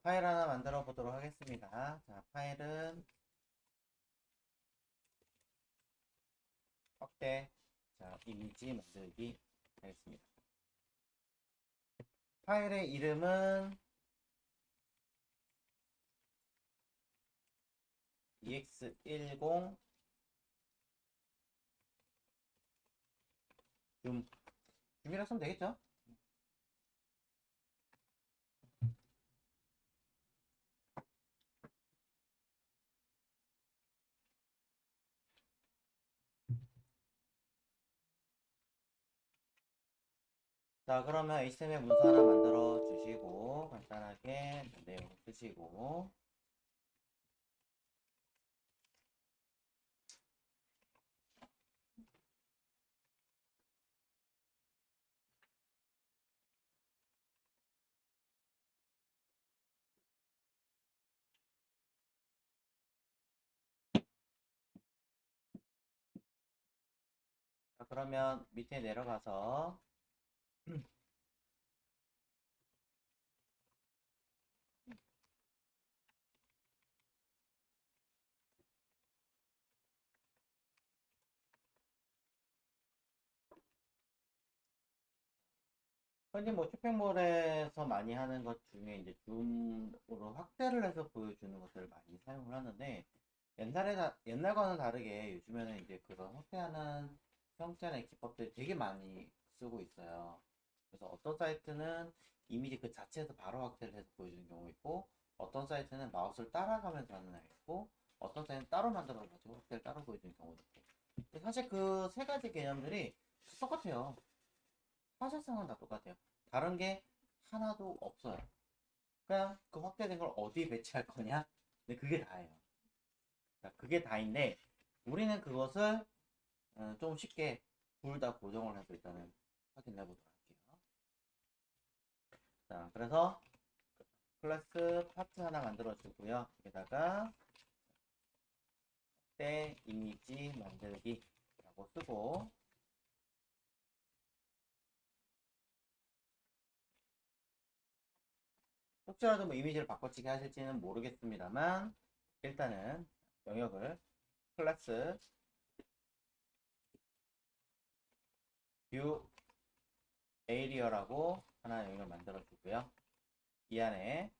파일 하나 만들어 보도록 하겠습니다. 자, 파일은 확대, 자, 이미지 만들기 하겠습니다. 파일의 이름은 ex10 줌이라 쓰면 되겠죠? 자, 그러면 HTML 문서 하나 만들어 주시고 간단하게 내용 쓰시고, 자, 그러면 밑에 내려가서 흔히 뭐 쇼핑몰에서 많이 하는 것 중에 이제 줌으로 확대를 해서 보여주는 것들을 많이 사용을 하는데, 옛날과는 다르게 요즘에는 이제 그런 확대하는 형태의 기법들이 되게 많이 쓰고 있어요. 그래서 어떤 사이트는 이미지 그 자체에서 바로 확대를 해서 보여주는 경우 있고, 어떤 사이트는 마우스를 따라가면서 하는 애 있고, 어떤 사이트는 따로 만들어가지고 확대를 따로 보여주는 경우도 있고. 사실 그 세 가지 개념들이 똑같아요. 사실상은 다 똑같아요. 다른 게 하나도 없어요. 그냥 그 확대된 걸 어디에 배치할 거냐? 근데 그게 다예요. 자, 그게 다인데 우리는 그것을 좀 쉽게 둘 다 고정을 해서 일단은 확인해 보도록 할게요. 자, 그래서 클래스 파트 하나 만들어 주고요. 여기다가 확대 이미지 만들기라고 쓰고, 혹시라도 뭐 이미지를 바꿔치기 하실지는 모르겠습니다만 일단은 영역을 클래스 뷰 에이리어라고 하나 영역을 만들어 주고요. 이 안에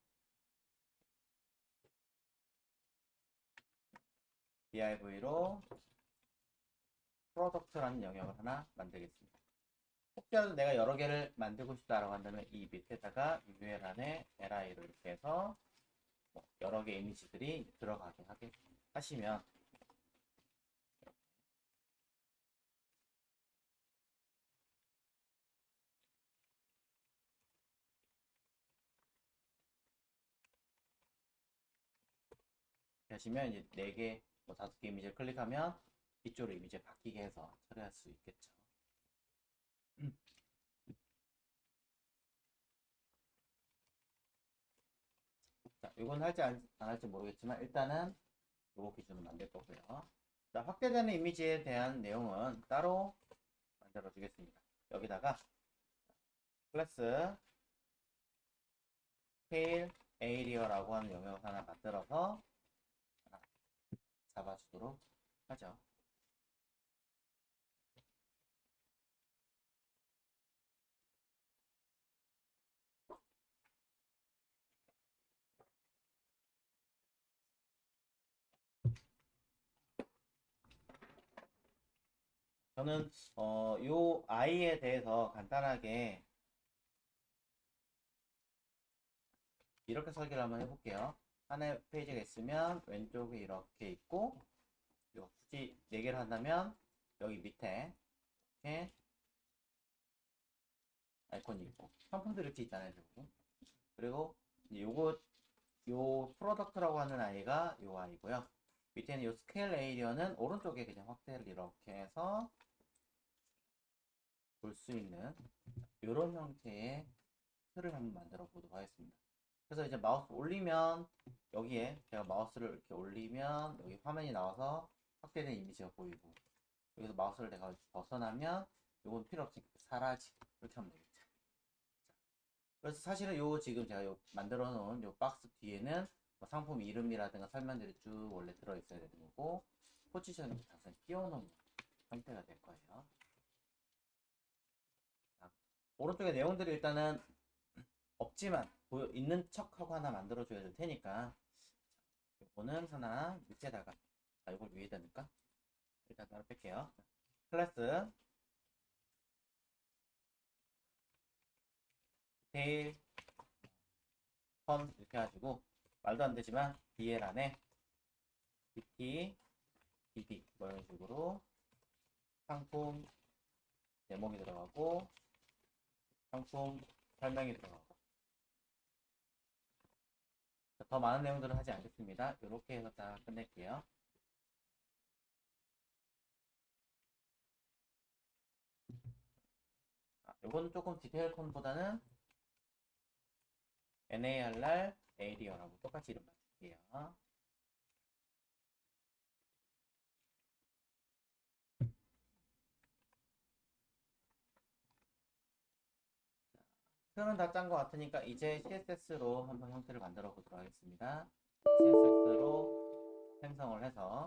div로 프로덕트라는 영역을 하나 만들겠습니다. 혹시라도 내가 여러 개를 만들고 싶다라고 한다면 이 밑에다가 UL 안에 li를 이렇게 해서 뭐 여러 개 이미지들이 들어가게 하시면, 이제 4개, 뭐 5개 이미지를 클릭하면 이쪽으로 이미지를 바뀌게 해서 처리할 수 있겠죠. 자, 이건 할지 안 할지 모르겠지만 일단은 요거 기준으로 만들 거고요. 자, 확대되는 이미지에 대한 내용은 따로 만들어 주겠습니다. 여기다가 클래스 scale area라고 하는 영역 하나 만들어서 하나 잡아주도록 하죠. 저는 요 i에 대해서 간단하게 이렇게 설계를 한번 해볼게요. 하나의 페이지가 있으면 왼쪽에 이렇게 있고, 굳이 4개를 한다면 여기 밑에 이렇게 아이콘이 있고 선풍도 이렇게 있잖아요. 그리고 이제 요 프로덕트라고 하는 아이가 요 아이고요. 밑에는 요 스케일 에이리어는 오른쪽에 그냥 확대를 이렇게 해서 볼 수 있는 이런 형태의 틀을 한번 만들어 보도록 하겠습니다. 그래서 이제 마우스 올리면 여기에 제가 마우스를 이렇게 올리면 여기 화면이 나와서 확대된 이미지가 보이고, 여기서 마우스를 내가 벗어나면 이건 필요 없으니까 사라지, 이렇게 하면 되겠죠. 그래서 사실은 요 지금 제가 요 만들어 놓은 요 박스 뒤에는 뭐 상품 이름이라든가 설명들이 쭉 원래 들어 있어야 되는 거고, 포지션을 단순히 띄워 놓은 형태가 될 거예요. 자, 오른쪽에 내용들이 일단은 없지만 있는 척하고 하나 만들어 줘야 될 테니까, 요거는 하나 밑에다가, 이걸 위에다 넣을까? 일단 따로 뺄게요. 클래스 디테일 펌 이렇게 해가지고, 말도 안 되지만 DL 안에 DT DD 뭐 이런 식으로 상품 제목이 들어가고 상품 설명이 들어가고, 더 많은 내용들은 하지 않겠습니다. 이렇게 해서 딱 끝낼게요. 요거는 조금 디테일 콘보다는 NARR ADO라고 똑같이 이름 맞출게요. 틀은 다 짠 것 같으니까 이제 CSS로 한번 형태를 만들어 보도록 하겠습니다. CSS로 생성을 해서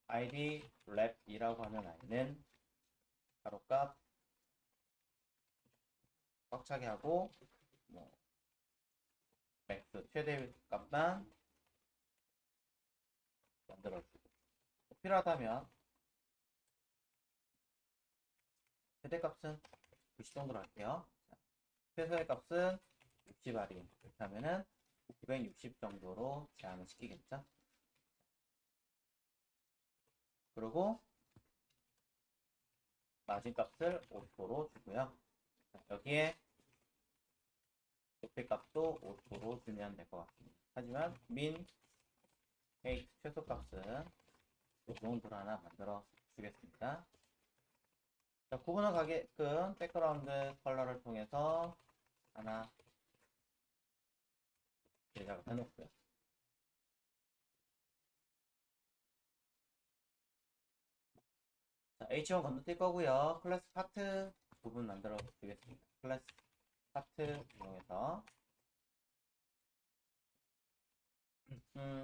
id 랩이라고 하는 아이는 가로값 꽉 차게 하고, 뭐 맥스 최대 값만 만들어주고, 필요하다면 최대값은 90 정도로 할게요. 자, 최소의 값은 60알이 이렇게 하면은 960 정도로 제한을 시키겠죠. 그리고 마진값을 5%로 주고요. 자, 여기에 높이값도 5%로 주면 될 것 같습니다. 하지만 min, height 최소값은 요 정도로 하나 만들어 주겠습니다. 자, 구분을 가게끔 백그라운드 컬러를 통해서 하나 제작을 해놓고요. 자, H1 건너뛸 거고요. 클래스 파트 부분 만들어 주겠습니다. 클래스 파트 이용해서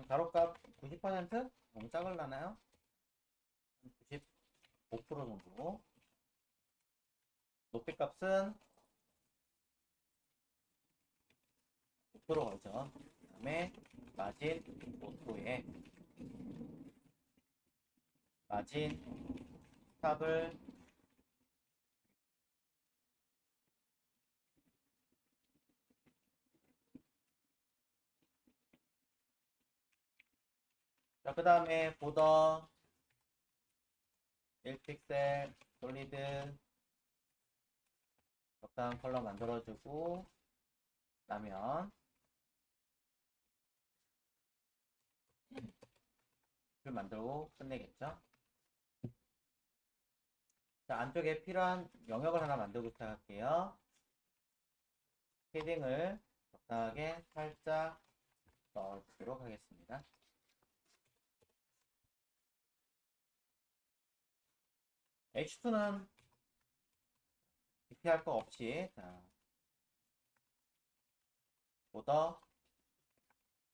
가로값 90%? 너무 작을라나요? 95% 정도. 높이값은 5% 걸죠. 그 다음에 마진 5%에 마진 탑을 자, 그 다음에 보더 1픽셀 솔리드 적당한 컬러 만들어주고 나면 줄 만들고 끝내겠죠. 자, 안쪽에 필요한 영역을 하나 만들고 시작할게요. 헤딩을 적당하게 살짝 넣어주도록 하겠습니다. H2는 DP할 거 없이, 자, 보더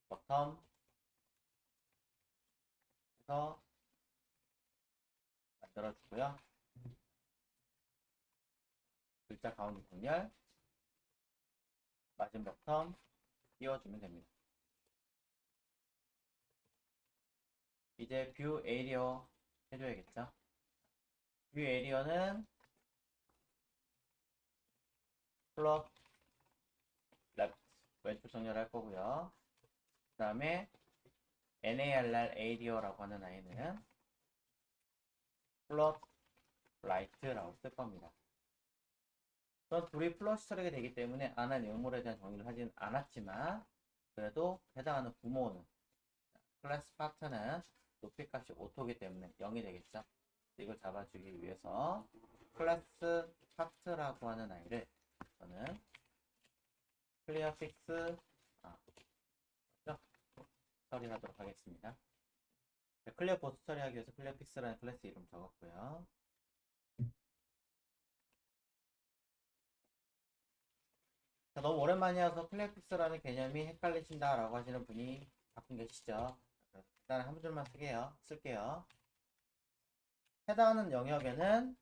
버텀 해서 만들어주고요. 글자 가운데 정렬, 마진 버텀 띄워주면 됩니다. 이제 뷰 에리어 해줘야겠죠. 뷰 에리어는 플럭 랩 왼쪽 정렬할 거고요. 그 다음에 NARR 에리어라고 하는 아이는 플롯 라이트라고 쓸 겁니다. 전 둘이 플러시 처리가 되기 때문에 안에 내용물에 대한 정의를 하진 않았지만, 그래도 해당하는 부모는 클래스 파트는 높이값이 오토기 때문에 0이 되겠죠. 이걸 잡아주기 위해서 클래스 파트라고 하는 아이를 저는 클리어 픽스 그죠? 처리하도록 하겠습니다. 클리어 보스 처리하기 위해서 클리어 픽스라는 클래스 이름 적었고요. 자, 너무 오랜만이어서 클리어 픽스라는 개념이 헷갈리신다라고 하시는 분이 가끔 계시죠? 일단 한 줄만 쓸게요. 해당하는 영역에는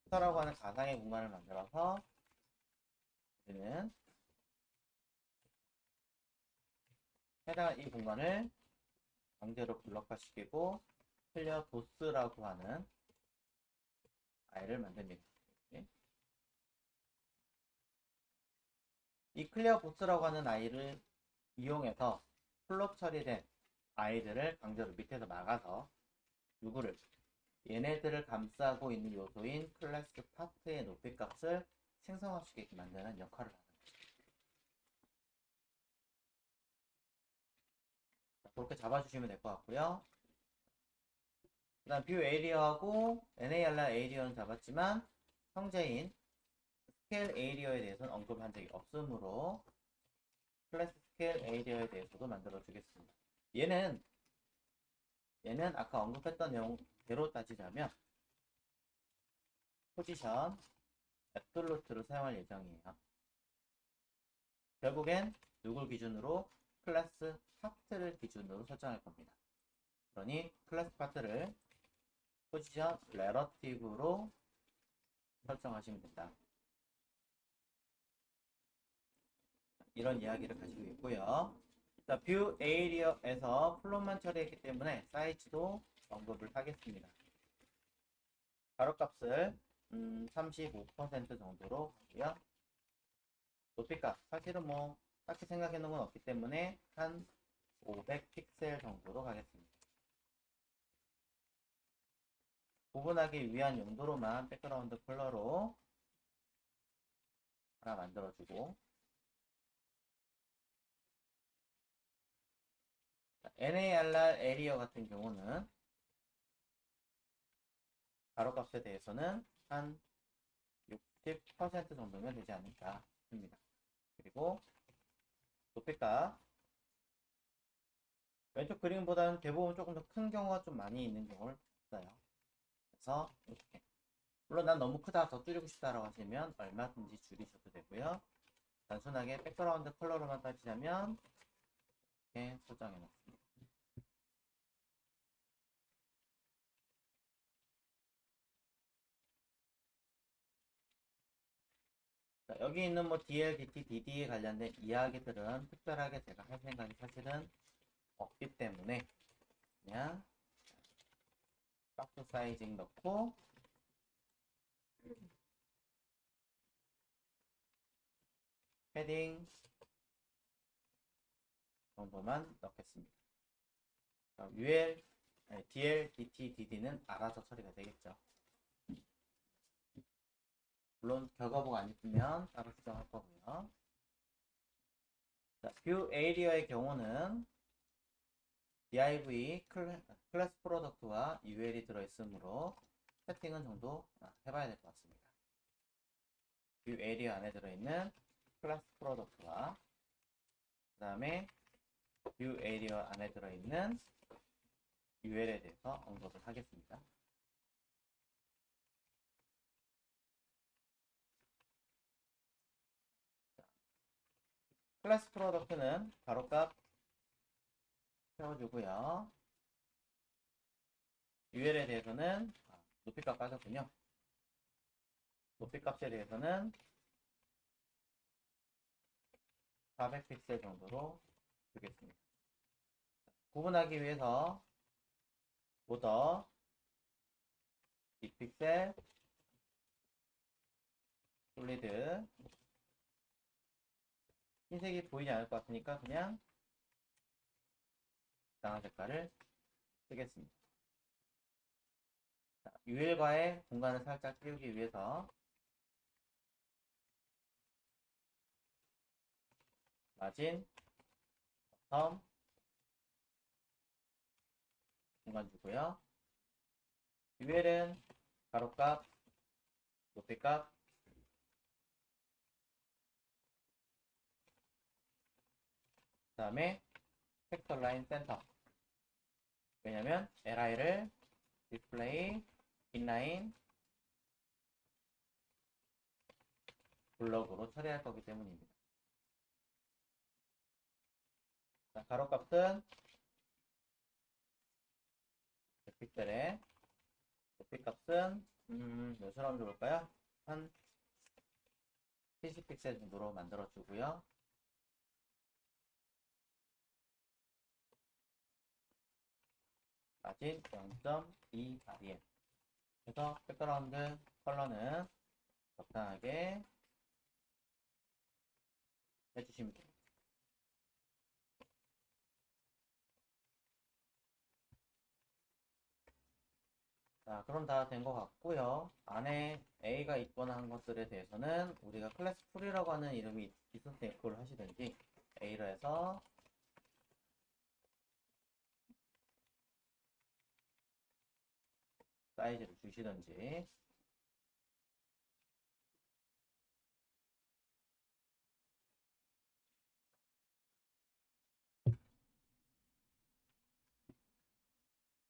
앱터라고 하는 가상의 공간을 만들어서 우리는 해당하는 이 공간을 강제로 블럭화시키고 클리어 보스라고 하는 아이를 만듭니다. 이렇게. 이 클리어 보스라고 하는 아이를 이용해서 플롭 처리된 아이들을 강제로 밑에서 막아서 누구를 얘네들을 감싸고 있는 요소인 클래스 파트의 높이 값을 생성할 수 있게 만드는 역할을 하는 거죠. 그렇게 잡아주시면 될 것 같고요. 그 다음 뷰 에이리어하고 NAR라 에이리어는 잡았지만 형제인 스케일 에이리어에 대해서는 언급한 적이 없으므로 클래스 스케일 에이리어에 대해서도 만들어 주겠습니다. 얘는 아까 언급했던 내용대로 따지자면 포지션 애플루트를 사용할 예정이에요. 결국엔 누굴 기준으로 클래스 파트를 기준으로 설정할 겁니다. 그러니 클래스 파트를 포지션 레러티브로 설정하시면 된다. 이런 이야기를 가지고 있고요. 자, 뷰 에이리어에서 플롯만 처리했기 때문에 사이즈도 언급을 하겠습니다. 가로값을 35% 정도로 하고요. 높이값 사실은 뭐 딱히 생각해 놓은 건 없기 때문에 한 500픽셀 정도로 가겠습니다. 구분하기 위한 용도로만 백그라운드 컬러로 하나 만들어주고 NARR 에리어 같은 경우는 가로값에 대해서는 한 60% 정도면 되지 않을까 싶습니다. 그리고 높이값 왼쪽 그림보다는 대부분 조금 더 큰 경우가 좀 많이 있는 경우를 봤어요. 그래서 이렇게 물론 난 너무 크다 더 줄이고 싶다라고 하시면 얼마든지 줄이셔도 되고요. 단순하게 백그라운드 컬러로만 따지자면 이렇게 설정해 놓습니다. 자, 여기 있는 뭐 DL, DT, DD에 관련된 이야기들은 특별하게 제가 할 생각이 사실은 없기 때문에 그냥 박스 사이징 넣고 패딩 정도만 넣겠습니다. UL, DL, DT, DD는 알아서 처리가 되겠죠. 물론 격어복 안 입으면 따로 수정할 거고요. 자, 뷰 에이리어의 경우는 div 클래스 프로덕트와 UL이 들어있으므로 세팅은 정도 해봐야 될 것 같습니다. 뷰 에이리어 안에 들어있는 클래스 프로덕트와 그 다음에 뷰 에이리어 안에 들어있는 UL에 대해서 언급을 하겠습니다. 클래스 프로덕트는 가로값 세워주고요. UL에 대해서는 높이값 빠졌군요. 높이값에 대해서는 400픽셀 정도로 주겠습니다. 구분하기 위해서 보더 빅픽셀 솔리드 흰색이 보이지 않을 것 같으니까 그냥 이상한 색깔을 쓰겠습니다. UL과의 공간을 살짝 띄우기 위해서 마진, 텀 공간 주고요. UL은 가로값, 높이값 다음에 섹터 라인 센터. 왜냐면 li를 디스플레이 인라인 블럭으로 처리할 거기 때문입니다. 자, 가로값은 픽셀에 높이값은 몇으로 하면 좋을까요? 한 70픽셀 정도로 만들어 주고요. 마진 0.2 rem. 그래서 백그라운드 컬러는 적당하게 해주시면 됩니다. 자, 그럼 다 된 것 같고요. 안에 A가 있거나 한 것들에 대해서는 우리가 클래스 풀이라고 하는 이름이 있을 때 그걸 하시든지 A로 해서 사이즈를 주시든지.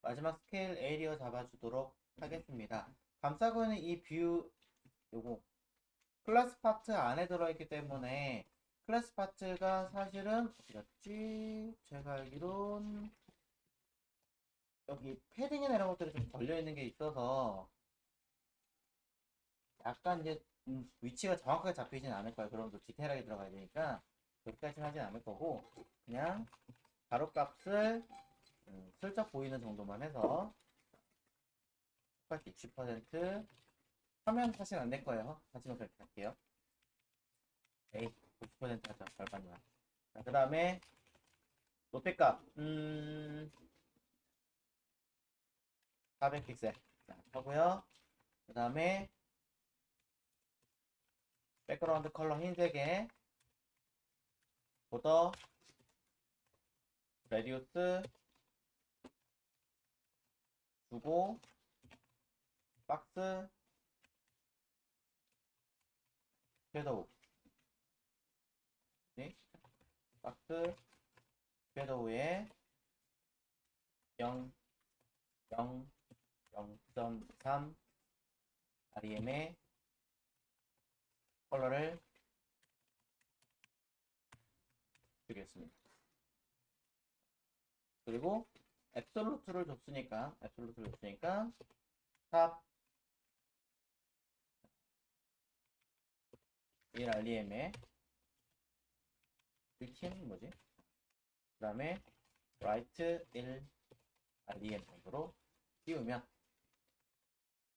마지막 스케일 에리어 잡아주도록 하겠습니다. 감싸고 있는 이 뷰, 요거 클래스 파트 안에 들어있기 때문에 클래스 파트가 사실은 어디 갔지? 제가 알기론 여기 패딩이나 이런 것들이 좀 걸려있는 게 있어서 약간 이제 위치가 정확하게 잡히진 않을 거예요. 그럼 또 디테일하게 들어가야 되니까 그렇게까지는 하진 않을 거고 그냥 가로값을 슬쩍 보이는 정도만 해서 똑같이 60% 하면 사실 안 될 거예요. 하지만 그렇게 할게요. 에이, 90% 하죠. 절반만. 자, 그 다음에 높이값 400픽셀 자, 하고요. 그 다음에 백그라운드 컬러 흰색에 보더 레디우스 주고 박스 섀도우 네? 박스 섀도우에 0, 0, 0.3 REM의 컬러를 주겠습니다. 그리고 앱솔루트를 줬으니까 탑 1 REM의 읽힘 뭐지? 그 다음에 라이트 1 REM 정도로 띄우면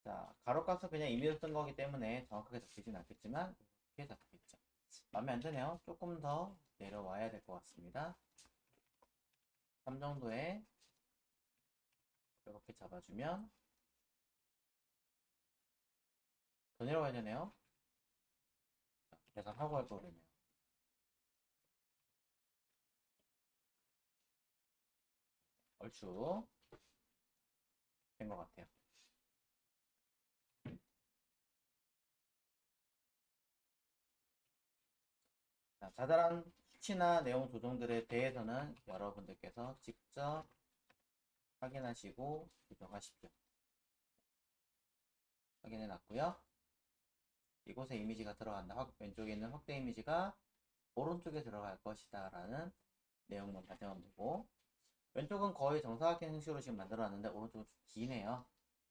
자 가로값은 그냥 임의로 쓴 거기 때문에 정확하게 잡히진 않겠지만 이렇게 잡히겠죠. 마음에 안 드네요. 조금 더 내려와야 될 것 같습니다. 3 정도에 이렇게 잡아주면 더 내려와야 되네요. 계산하고 할 거겠네요. 얼추 된 것 같아요. 자, 자잘한 수치나 내용 조정들에 대해서는 여러분들께서 직접 확인하시고 조정하십시오. 확인해 놨고요. 이곳에 이미지가 들어간다. 왼쪽에 있는 확대 이미지가 오른쪽에 들어갈 것이다 라는 내용만 가져오면 되고 왼쪽은 거의 정사각형 형식으로 지금 만들어 놨는데 오른쪽은 좀 기네요.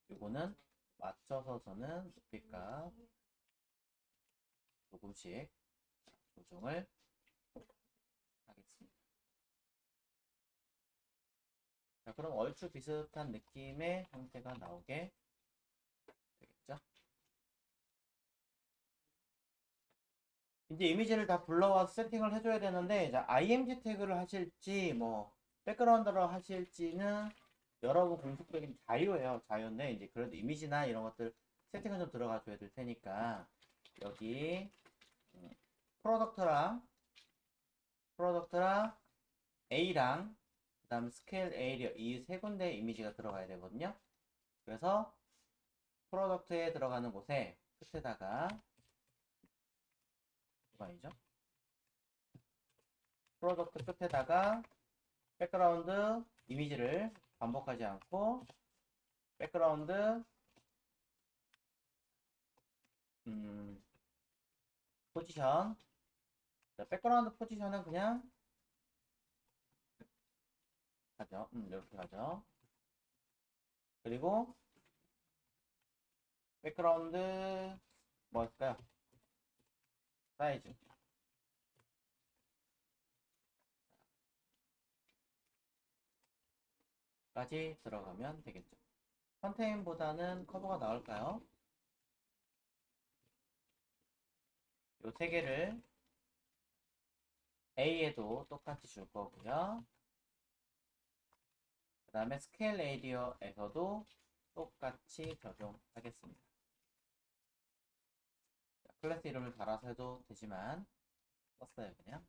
이거는 맞춰서 저는 높이값 조금씩 조정을 하겠습니다. 자, 그럼 얼추 비슷한 느낌의 형태가 나오게 되겠죠? 이제 이미지를 다 불러와서 세팅을 해줘야 되는데 자, img 태그를 하실지 뭐 백그라운드로 하실지는 여러분 공식적인 자유예요. 자유인데 이제 그래도 이미지나 이런 것들 세팅을 좀 들어가 줘야 될 테니까 여기 프로덕트랑 A랑 그 다음 스케일 에리어 이 세 군데 이미지가 들어가야 되거든요. 그래서 프로덕트에 들어가는 곳에 끝에다가 뭐가 아니죠? 프로덕트 끝에다가 백그라운드 이미지를 반복하지 않고 백그라운드 포지션. 자, 백그라운드 포지션은 그냥 하죠. 이렇게 하죠. 그리고 백그라운드 뭐 할까요? 사이즈 까지 들어가면 되겠죠. 컨테인보다는 커버가 나을까요? 요 세 개를 A에도 똑같이 줄 거고요. 그 다음에 스케일 에리어에서도 똑같이 적용하겠습니다. 클래스 이름을 달아서 해도 되지만 썼어요 그냥.